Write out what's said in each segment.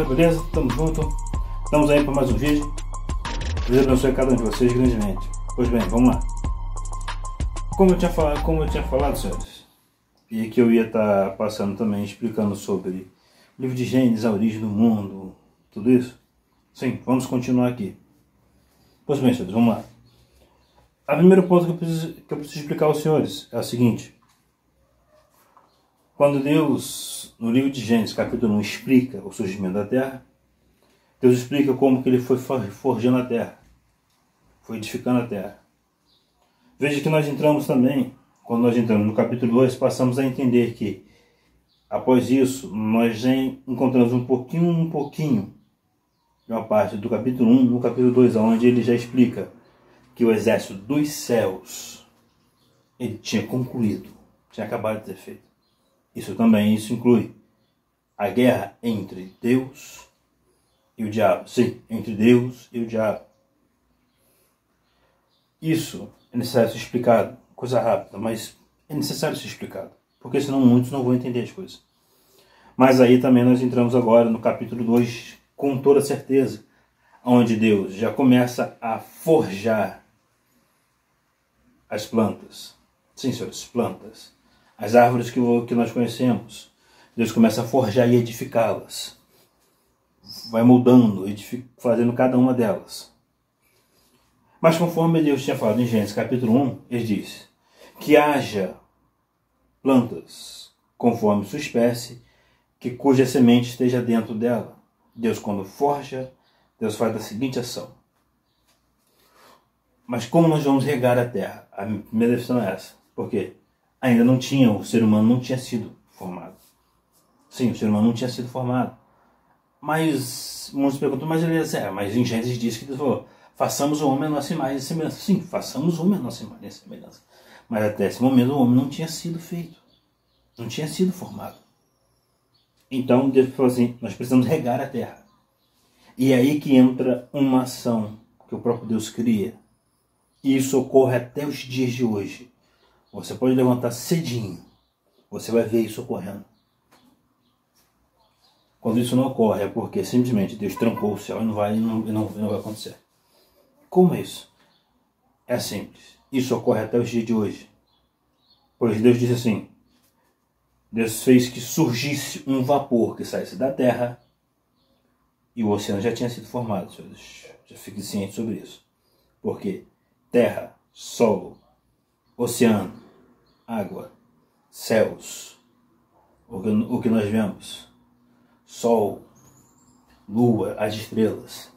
Beleza? Tamo junto. Estamos aí para mais um vídeo. Deus abençoe cada um de vocês grandemente. Pois bem, vamos lá. Como eu tinha falado, senhores, e que eu ia estar passando também, explicando sobre o livro de Gênesis, a origem do mundo, tudo isso. Sim, vamos continuar aqui. Pois bem, senhores, vamos lá. O primeiro ponto que eu preciso explicar aos senhores é o seguinte. Quando Deus, no livro de Gênesis, capítulo 1, explica o surgimento da terra, Deus explica como que ele foi forjando a terra, foi edificando a terra. Veja que nós entramos também, quando nós entramos no capítulo 2, passamos a entender que, após isso, nós já encontramos um pouquinho de uma parte do capítulo 1 no capítulo 2, onde ele já explica que o exército dos céus, ele tinha concluído, tinha acabado de ter feito. Isso inclui a guerra entre Deus e o diabo. Sim, entre Deus e o diabo. Isso é necessário ser explicado. Coisa rápida, mas é necessário ser explicado. Porque senão muitos não vão entender as coisas. Mas aí também nós entramos agora no capítulo 2 com toda certeza. Onde Deus já começa a forjar as plantas. Sim, senhores, plantas. As árvores que nós conhecemos, Deus começa a forjar e edificá-las. Vai moldando, fazendo cada uma delas. Mas conforme Deus tinha falado em Gênesis capítulo 1, ele diz que haja plantas conforme sua espécie, cuja semente esteja dentro dela. Deus, quando forja, Deus faz a seguinte ação. Mas como nós vamos regar a terra? A minha primeira questão é essa. Por quê? Ainda não tinha, o ser humano não tinha sido formado. Sim, o ser humano não tinha sido formado. Mas muitos perguntam, mas em Gênesis diz que Deus falou, façamos o homem a nossa imagem e semelhança. Sim, façamos o homem a nossa imagem e semelhança. Mas até esse momento o homem não tinha sido feito. Não tinha sido formado. Então Deus falou assim, nós precisamos regar a terra. E é aí que entra uma ação que o próprio Deus cria. E isso ocorre até os dias de hoje. Você pode levantar cedinho, você vai ver isso ocorrendo. Quando isso não ocorre é porque simplesmente Deus trancou o céu e não vai acontecer. Como é isso? É simples. Isso ocorre até os dias de hoje. Pois Deus disse assim, Deus fez que surgisse um vapor que saísse da terra e o oceano já tinha sido formado. Já fique ciente sobre isso. Porque terra, solo, oceano, água, céus, o que nós vemos, sol, lua, as estrelas,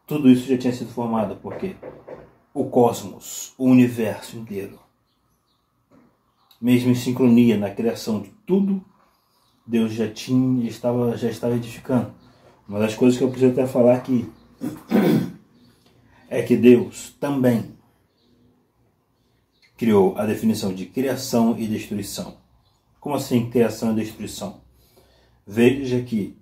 tudo isso já tinha sido formado, porque o cosmos, o universo inteiro, mesmo em sincronia na criação de tudo, Deus já estava edificando. Uma das coisas que eu preciso até falar aqui é que Deus também criou a definição de criação e destruição. Como assim criação e destruição? Veja que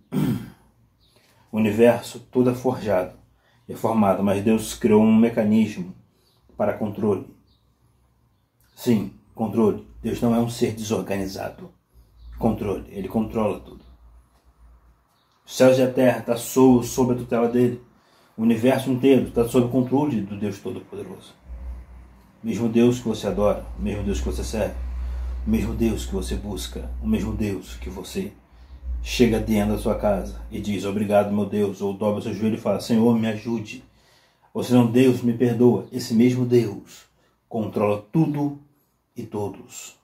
o universo todo é forjado, é formado, mas Deus criou um mecanismo para controle. Sim, controle. Deus não é um ser desorganizado. Controle, ele controla tudo. Os céus e a terra estão sob a tutela dele. O universo inteiro está sob o controle do Deus Todo-Poderoso. O mesmo Deus que você adora, o mesmo Deus que você serve, o mesmo Deus que você busca, o mesmo Deus que você chega dentro da sua casa e diz, obrigado meu Deus, ou dobra o seu joelho e fala, Senhor, me ajude. Ou senão, Deus, me perdoa. Esse mesmo Deus controla tudo e todos.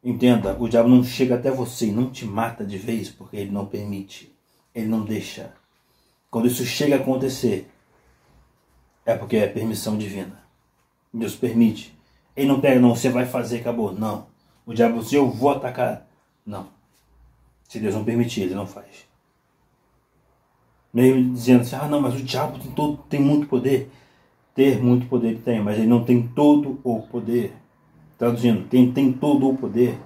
Entenda, o diabo não chega até você e não te mata de vez porque ele não permite, ele não deixa. Quando isso chega a acontecer, é porque é permissão divina. Deus permite. Ele não pega, não, você vai fazer, acabou. Não. O diabo diz, eu vou atacar. Não. Se Deus não permitir, ele não faz. Meio dizendo assim, não, mas o diabo tem muito poder. Ter muito poder ele tem, mas ele não tem todo o poder. Traduzindo, quem tem todo o poder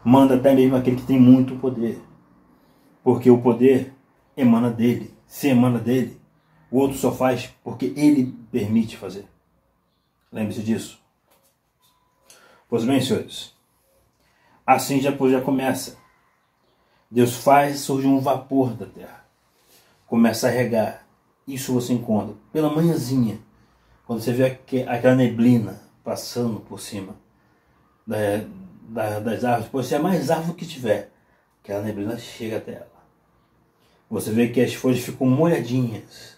manda até mesmo aquele que tem muito poder. Porque o poder emana dele. Se emana dele, o outro só faz porque ele permite fazer. Lembre-se disso. Pois bem, senhores, assim já começa. Deus faz surgir um vapor da terra. Começa a regar. Isso você encontra pela manhãzinha, quando você vê aquela neblina passando por cima das árvores. Pode ser a mais árvore que tiver, aquela neblina chega até ela. Você vê que as folhas ficam molhadinhas,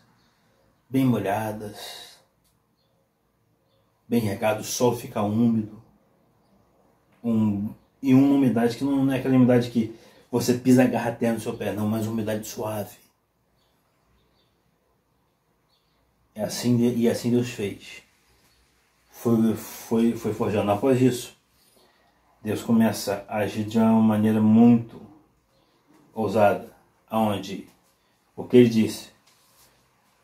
bem molhadas, bem regado, o solo fica úmido. E uma umidade que não é aquela umidade que você pisa a garra até no seu pé, não, mas uma umidade suave. E assim Deus fez. Foi forjando. Após isso, Deus começa a agir de uma maneira muito ousada, aonde o que ele disse,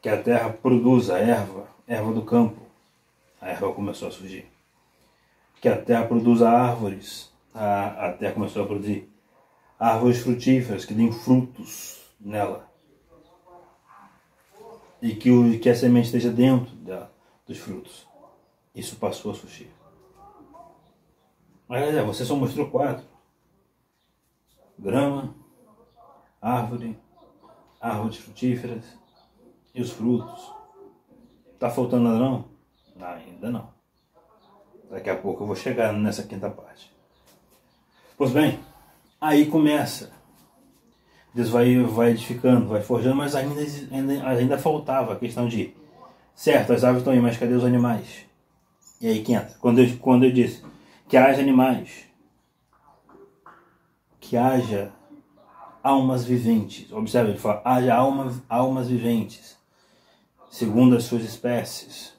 que a terra produza erva do campo, a erva começou a surgir. Que a terra produza árvores, a terra começou a produzir árvores frutíferas que deem frutos nela. E que a semente esteja dentro dos frutos. Isso passou a surgir. Mas você só mostrou 4. Grama, árvores frutíferas e os frutos. Está faltando nada não? Ainda não. Daqui a pouco eu vou chegar nessa 5ª parte. Pois bem, aí começa. Deus vai edificando, vai forjando, mas ainda faltava a questão de, certo, as árvores estão aí, mas cadê os animais? E aí que entra. Quando eu disse que haja animais, que haja almas viventes. Observe, ele fala, haja almas viventes, segundo as suas espécies.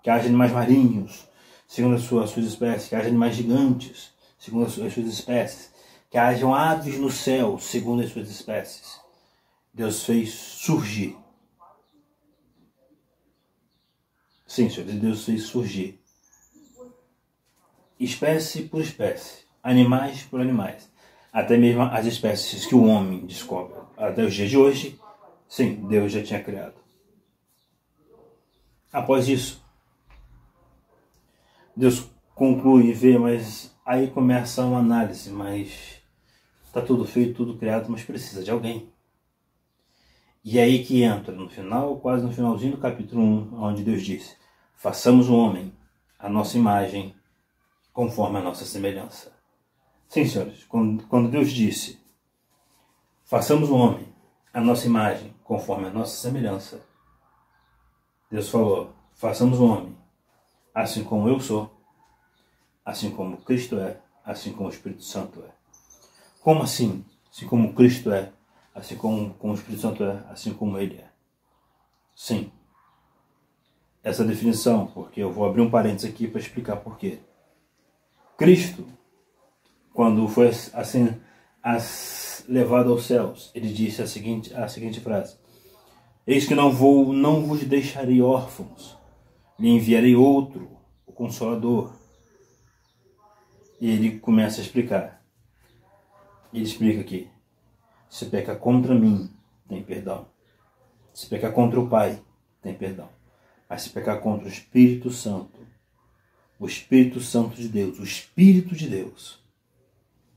Que haja animais marinhos, segundo as suas espécies. Que haja animais gigantes, segundo as suas espécies. Que hajam aves no céu, segundo as suas espécies. Deus fez surgir. Sim, senhores, Deus fez surgir. Espécie por espécie, animais por animais. Até mesmo as espécies que o homem descobre. Até os dias de hoje, sim, Deus já tinha criado. Após isso, Deus conclui e vê, mas aí começa uma análise, mas está tudo feito, tudo criado, mas precisa de alguém. E aí que entra no final, quase no finalzinho do capítulo 1, onde Deus disse, façamos o homem a nossa imagem, conforme a nossa semelhança. Sim, senhores, quando Deus disse, façamos o homem a nossa imagem, conforme a nossa semelhança, Deus falou, façamos o homem assim como eu sou, assim como Cristo é, assim como o Espírito Santo é. Como assim? Assim como Cristo é, assim como o Espírito Santo é, assim como Ele é. Sim. Essa definição, porque eu vou abrir um parênteses aqui para explicar por quê. Cristo, quando foi assim levado aos céus, ele disse a seguinte frase: eis que não vos deixarei órfãos, lhe enviarei outro, o Consolador. E ele começa a explicar. Ele explica aqui: se peca contra mim, tem perdão. Se pecar contra o Pai, tem perdão. Mas se pecar contra o Espírito Santo de Deus, o Espírito de Deus,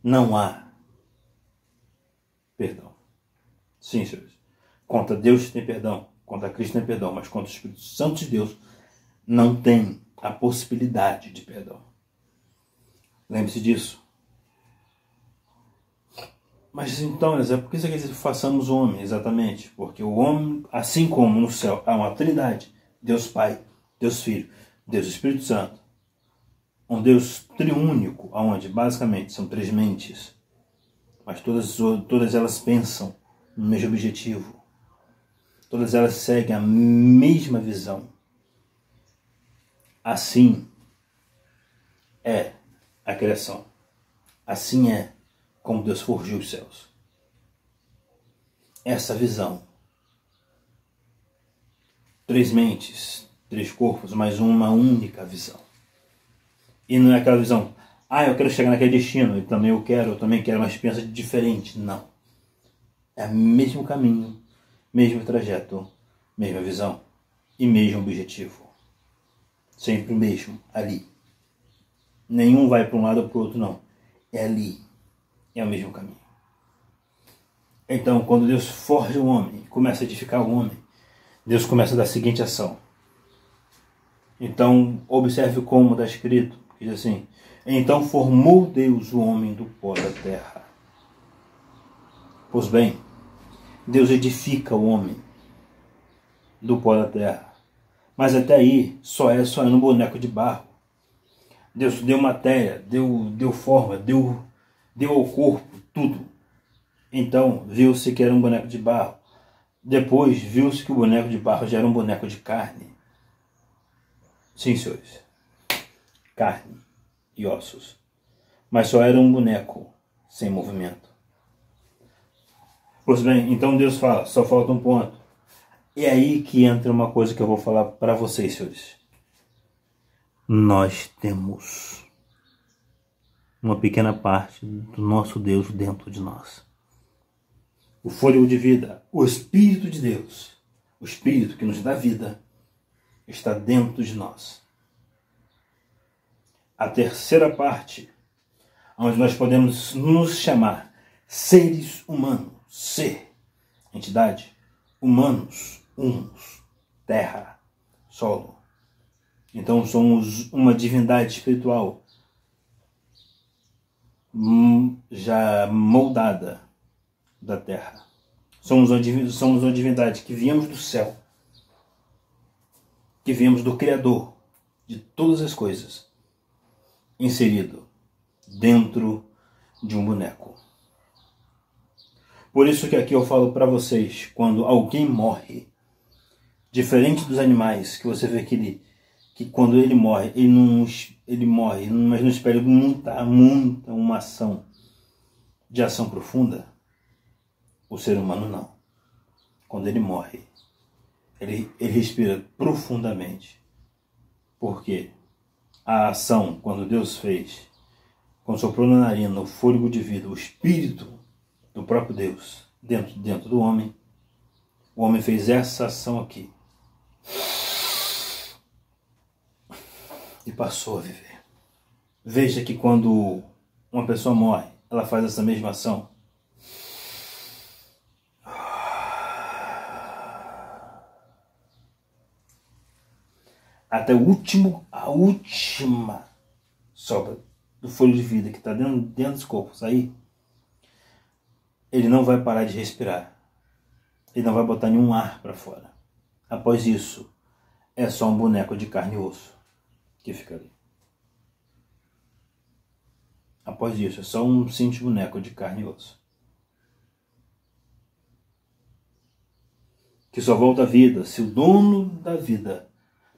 não há perdão. Sim, senhores. Contra Deus tem perdão, contra Cristo tem perdão, mas contra o Espírito Santo de Deus não tem a possibilidade de perdão. Lembre-se disso. Mas então, por que você quer dizer façamos o homem? Exatamente, porque o homem, assim como no céu há uma Trindade, Deus Pai, Deus Filho, Deus Espírito Santo, um Deus triúnico, onde basicamente são 3 mentes, mas todas elas pensam no mesmo objetivo, todas elas seguem a mesma visão. Assim é a criação, assim é como Deus forjou os céus. Essa visão, 3 mentes, 3 corpos, mas uma única visão. E não é aquela visão, Ah, eu quero chegar naquele destino, eu também quero, mas pensa diferente. Não. É o mesmo caminho, mesmo trajeto, mesma visão e mesmo objetivo. Sempre o mesmo, ali. Nenhum vai para um lado ou para o outro, não. É ali. É o mesmo caminho. Então, quando Deus forja o homem, começa a edificar o homem, Deus começa a dar a seguinte ação. Então, observe como está escrito. Diz assim: então formou Deus o homem do pó da terra. Pois bem, Deus edifica o homem do pó da terra. Mas até aí, só é no boneco de barro. Deus deu matéria, deu forma, deu ao corpo, tudo. Então, viu-se que era um boneco de barro. Depois, viu-se que o boneco de barro já era um boneco de carne. Sim, senhores. Carne e ossos. Mas só era um boneco, sem movimento. Pois bem, então Deus fala, só falta um ponto. É aí que entra uma coisa que eu vou falar para vocês, senhores. Nós temos uma pequena parte do nosso Deus dentro de nós. O fôlego de vida, o Espírito de Deus, o Espírito que nos dá vida, está dentro de nós. A terceira parte, onde nós podemos nos chamar seres humanos, ser, entidade, humanos, humus, terra, solo. Então somos uma divindade espiritual já moldada da terra. Somos uma divindade que viemos do céu, que viemos do Criador de todas as coisas, inserido dentro de um boneco. Por isso que aqui eu falo para vocês, quando alguém morre, diferente dos animais, que você vê que quando ele morre, ele morre, mas não espera muita uma ação de ação profunda. O ser humano não. Quando ele morre, ele respira profundamente. Porque a ação, quando Deus fez, quando soprou na narina o fôlego de vida, o espírito do próprio Deus dentro do homem, o homem fez essa ação aqui. E passou a viver. Veja que quando uma pessoa morre, ela faz essa mesma ação. Até a última sobra do fôlego de vida que está dentro dos corpos aí, ele não vai parar de respirar. Ele não vai botar nenhum ar para fora. Após isso, é só um boneco de carne e osso que fica ali. Após isso, é só um simples boneco de carne e osso. Que só volta à vida se o dono da vida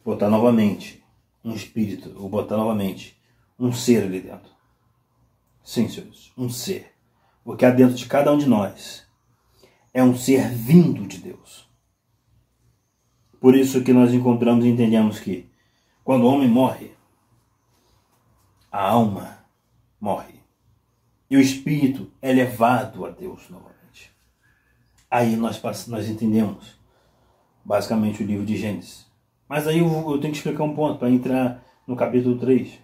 botar novamente um espírito, ou botar novamente um ser ali dentro. Sim, senhores, um ser. O que há dentro de cada um de nós é um ser vindo de Deus. Por isso que nós encontramos e entendemos que quando o homem morre, a alma morre. E o espírito é levado a Deus novamente. Aí nós entendemos basicamente o livro de Gênesis. Mas aí eu tenho que explicar um ponto para entrar no capítulo 3.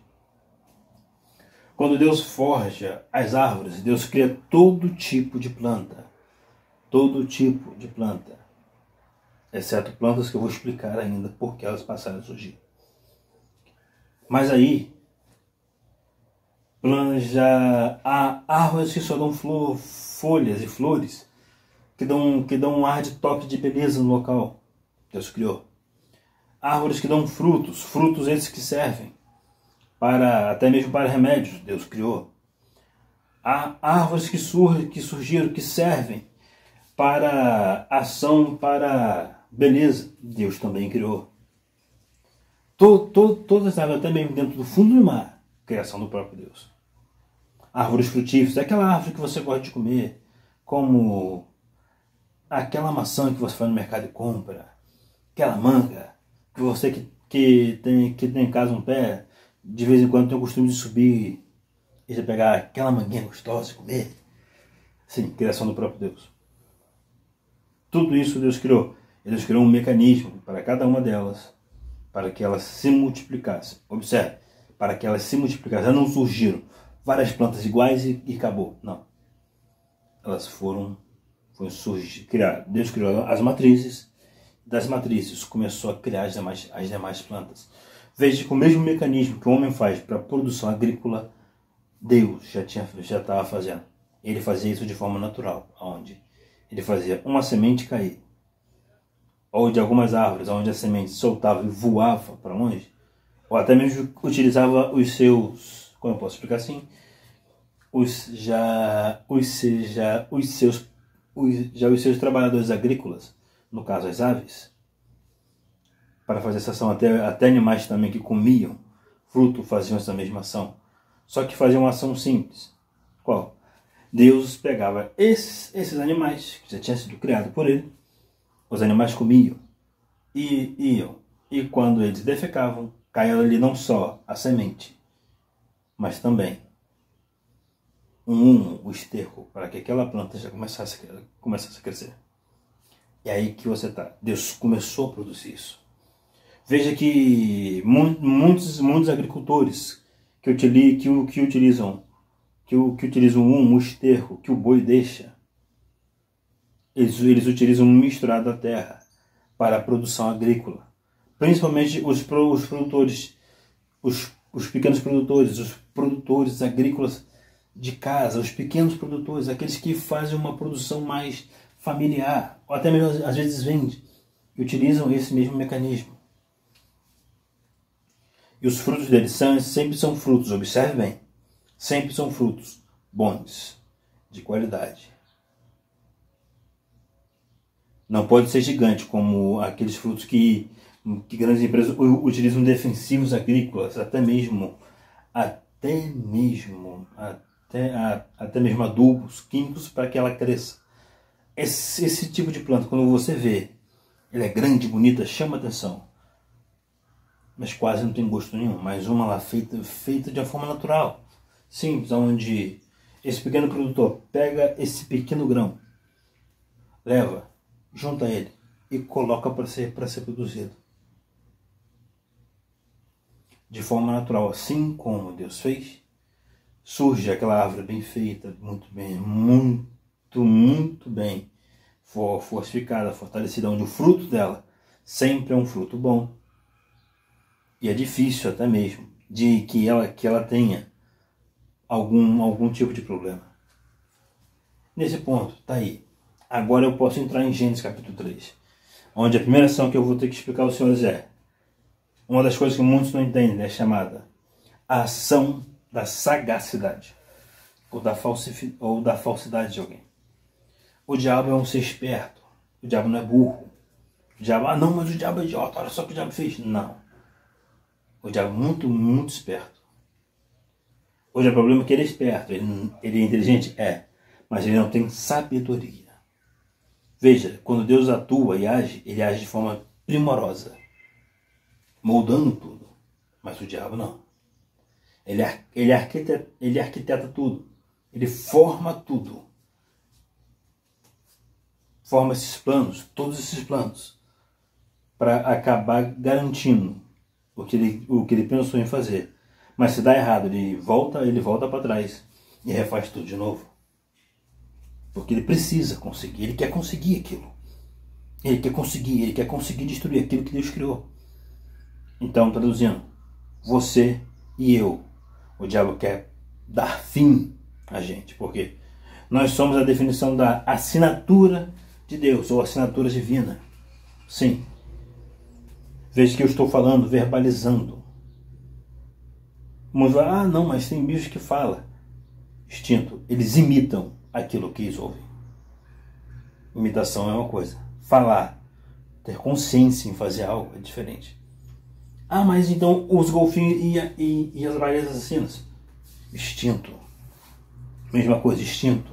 Quando Deus forja as árvores, Deus cria todo tipo de planta. Todo tipo de planta. Exceto plantas que eu vou explicar ainda porque elas passaram a surgir. Mas aí, há árvores que só dão folhas e flores, que dão um ar de toque de beleza no local. Deus criou. Árvores que dão frutos esses que servem até mesmo para remédios, Deus criou. Há árvores que surgiram, que servem para ação, para beleza, Deus também criou. Todas as árvores, até mesmo dentro do fundo do mar, criação do próprio Deus. Árvores frutíferas, é aquela árvore que você gosta de comer, como aquela maçã que você vai no mercado e compra, aquela manga que você que tem em casa um pé, de vez em quando tem o costume de subir e você pegar aquela manguinha gostosa e comer. Sim, criação do próprio Deus. Tudo isso Deus criou. E Deus criou um mecanismo para cada uma delas, para que elas se multiplicassem. Observe, para que elas se multiplicassem. Elas não surgiram várias plantas iguais e acabou. Não. Elas foram criar. Deus criou as matrizes. Das matrizes começou a criar as demais plantas. Veja que o mesmo mecanismo que o homem faz para a produção agrícola, Deus já estava fazendo. Ele fazia isso de forma natural, onde ele fazia uma semente cair, ou de algumas árvores, onde a semente soltava e voava para longe, ou até mesmo utilizava os seus, como eu posso explicar assim, os seus trabalhadores agrícolas, no caso as aves, para fazer essa ação, até animais também que comiam fruto faziam essa mesma ação, só que faziam uma ação simples. Qual? Deus pegava esses animais que já tinham sido criados por ele, os animais comiam e iam, e quando eles defecavam, caía ali não só a semente, mas também o esterco, para que aquela planta já começasse a crescer. E aí que você está. Deus começou a produzir isso. Veja que muitos agricultores que utilizam o esterco que o boi deixa, eles utilizam misturado à terra para a produção agrícola. Principalmente os produtores, os pequenos produtores, os produtores agrícolas de casa, os pequenos produtores, aqueles que fazem uma produção mais familiar, ou até mesmo às vezes vendem, e utilizam esse mesmo mecanismo. E os frutos deles sempre são frutos, observe bem, sempre são frutos bons, de qualidade. Não pode ser gigante como aqueles frutos que grandes empresas utilizam defensivos agrícolas, até mesmo adubos químicos para que ela cresça. Esse tipo de planta, quando você vê, ela é grande, bonita, chama atenção, mas quase não tem gosto nenhum. Mais uma lá feita de uma forma natural, simples, onde esse pequeno produtor pega esse pequeno grão, leva, junta ele e coloca para ser produzido de forma natural, assim como Deus fez. Surge aquela árvore bem feita, muito bem fortificada, fortalecida, onde o fruto dela sempre é um fruto bom. E é difícil até mesmo de que ela tenha algum tipo de problema. Nesse ponto, tá aí. Agora eu posso entrar em Gênesis capítulo 3, onde a primeira ação que eu vou ter que explicar aos senhores é uma das coisas que muitos não entendem, é chamada a ação da sagacidade ou da falsidade de alguém. O diabo é um ser esperto. O diabo não é burro. O diabo, não, mas o diabo é idiota, olha só o que o diabo fez. Não. O diabo é muito esperto. Hoje o problema é que ele é esperto. Ele é inteligente? É. Mas ele não tem sabedoria. Veja, quando Deus atua e age, ele age de forma primorosa, moldando tudo. Mas o diabo não. Ele arquiteta tudo. Ele forma tudo. Forma esses planos, todos esses planos, para acabar garantindo o que ele pensou em fazer. Mas se dá errado, ele volta para trás e refaz tudo de novo. Porque ele precisa conseguir, ele quer conseguir aquilo. Ele quer conseguir destruir aquilo que Deus criou. Então, traduzindo, você e eu, o diabo quer dar fim a gente, porque nós somos a definição da assinatura de Deus, ou assinatura divina. Sim. Veja que eu estou falando, verbalizando. Vamos falar, não, mas tem bichos que falam. Instinto, eles imitam aquilo que eles ouvem. Imitação é uma coisa. Falar, ter consciência em fazer algo é diferente. Mas então os golfinhos e as baleias assassinas? Instinto. Mesma coisa, instinto.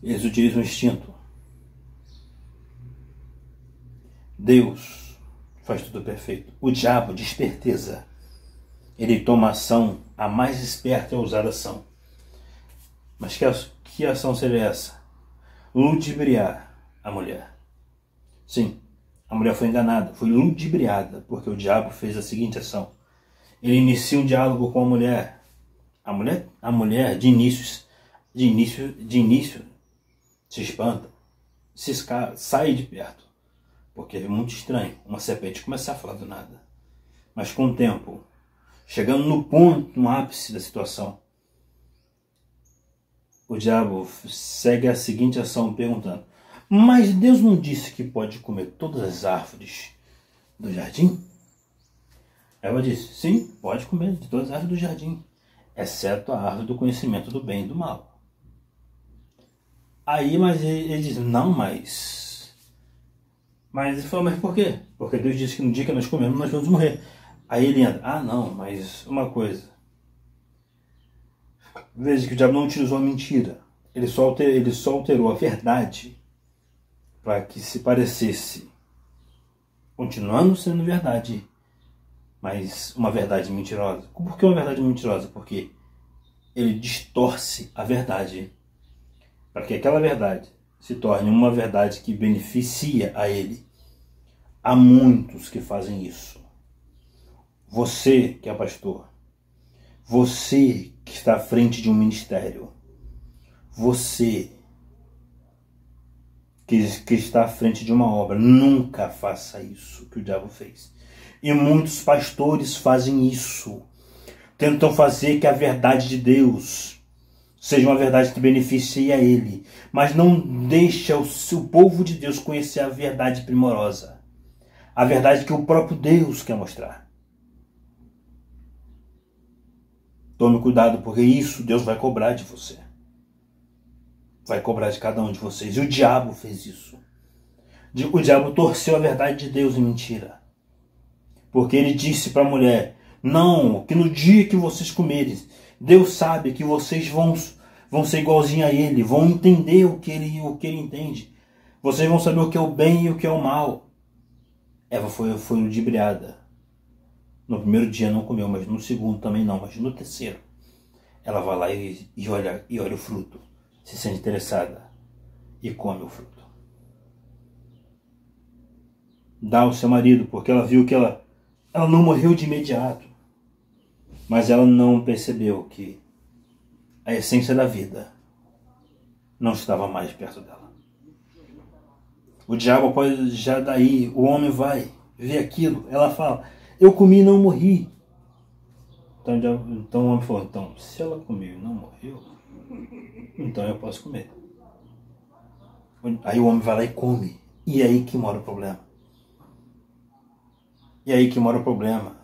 Eles utilizam instinto. Deus faz tudo perfeito. O diabo de esperteza. ele toma ação, a mais esperta e ousada ação. Mas que ação seria essa? Ludibriar a mulher. Sim, a mulher foi enganada, foi ludibriada, porque o diabo fez a seguinte ação. Ele inicia um diálogo com a mulher. A mulher de início se espanta, sai de perto, porque é muito estranho uma serpente começar a falar do nada. Mas com o tempo, chegando no ponto, no ápice da situação, o diabo segue a seguinte ação perguntando: mas Deus não disse que pode comer todas as árvores do jardim? Ela disse: sim, pode comer de todas as árvores do jardim, exceto a árvore do conhecimento do bem e do mal. Aí, mas ele diz: não, mas ele falou: mas por quê? Porque Deus disse que no dia que nós comemos nós vamos morrer. Aí ele entra: ah, não, mas uma coisa. Veja que o diabo não utilizou a mentira. Ele só alterou a verdade para que se parecesse, continuando sendo verdade, mas uma verdade mentirosa. Por que uma verdade mentirosa? Porque ele distorce a verdade para que aquela verdade se torne uma verdade que beneficia a ele. Há muitos que fazem isso. Você que é pastor, você que está à frente de um ministério, você que está à frente de uma obra, nunca faça isso que o diabo fez. E muitos pastores fazem isso. Tentam fazer que a verdade de Deus seja uma verdade que beneficie a ele, mas não deixa o povo de Deus conhecer a verdade primorosa, a verdade que o próprio Deus quer mostrar. Tome cuidado, porque isso Deus vai cobrar de você. Vai cobrar de cada um de vocês. E o diabo fez isso. O diabo torceu a verdade de Deus em mentira. Porque ele disse para a mulher: não, que no dia que vocês comerem, Deus sabe que vocês vão ser igualzinho a ele, vão entender o que ele entende. Vocês vão saber o que é o bem e o que é o mal. Eva foi ludibriada. No primeiro dia não comeu, mas no segundo também não, mas no terceiro ela vai lá e olha o fruto, se sente interessada e come o fruto. Dá ao seu marido, porque ela viu que ela não morreu de imediato, mas ela não percebeu que a essência da vida não estava mais perto dela. O diabo pode já daí, o homem vai ver aquilo, ela fala: eu comi e não morri. Então o homem falou: então, se ela comeu e não morreu, então eu posso comer. Aí o homem vai lá e come. E aí que mora o problema.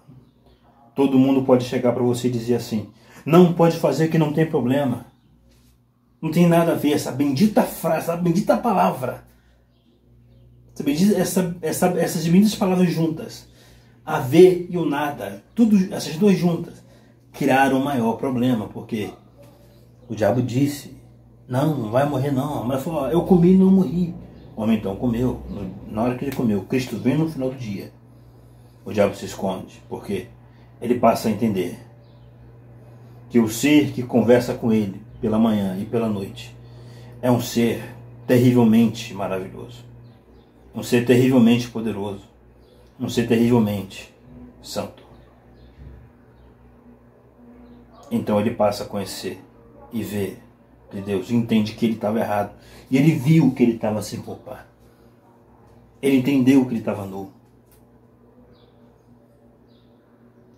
Todo mundo pode chegar para você e dizer assim: não pode fazer que não tem problema. Não tem nada a ver, essa bendita frase, essa bendita palavra. Essas benditas palavras juntas, a ver e o nada, essas duas juntas, criaram um maior problema, porque o diabo disse: não vai morrer não. A mulher falou: eu comi e não morri. O homem então comeu. Na hora que ele comeu, Cristo vem no final do dia. O diabo se esconde, porque ele passa a entender que o ser que conversa com ele pela manhã e pela noite é um ser terrivelmente maravilhoso, um ser terrivelmente poderoso, um ser terrivelmente santo. Então ele passa a conhecer e ver de Deus, entende que ele estava errado, e ele viu que ele estava sem poupar, ele entendeu que ele estava nu.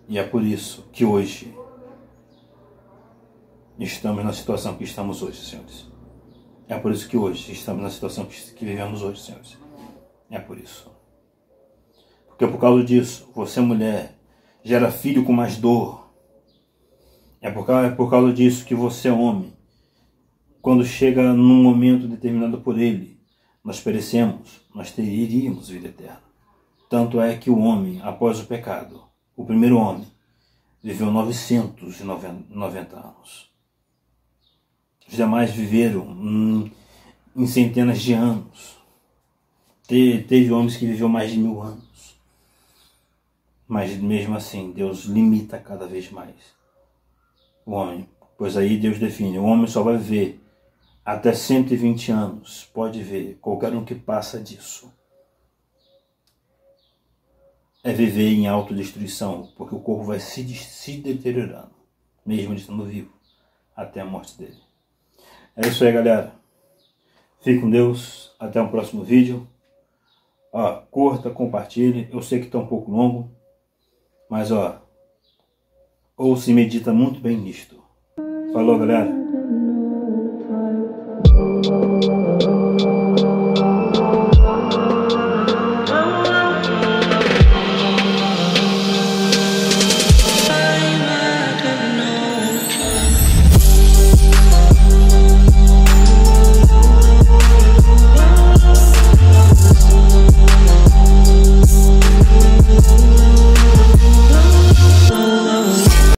E é por isso que hoje estamos na situação que estamos hoje, senhores. É por isso que hoje estamos na situação que vivemos hoje, senhores. É por isso. Porque por causa disso, você, mulher, gera filho com mais dor. É por causa disso que você, homem, quando chega num momento determinado por ele, nós perecemos, nós teríamos vida eterna. Tanto é que o homem, após o pecado, o primeiro homem, viveu 990 anos. Os demais viveram em centenas de anos. Teve homens que viveu mais de 1000 anos. Mas mesmo assim, Deus limita cada vez mais o homem. Pois aí Deus define, o homem só vai viver até 120 anos. Pode ver, qualquer um que passa disso é viver em autodestruição, porque o corpo vai se deteriorando, mesmo ele estando vivo, até a morte dele. É isso aí, galera. Fique com Deus. Até o próximo vídeo. Curta, compartilhe. Eu sei que está um pouco longo, mas ouça e medita muito bem nisto. Falou, galera.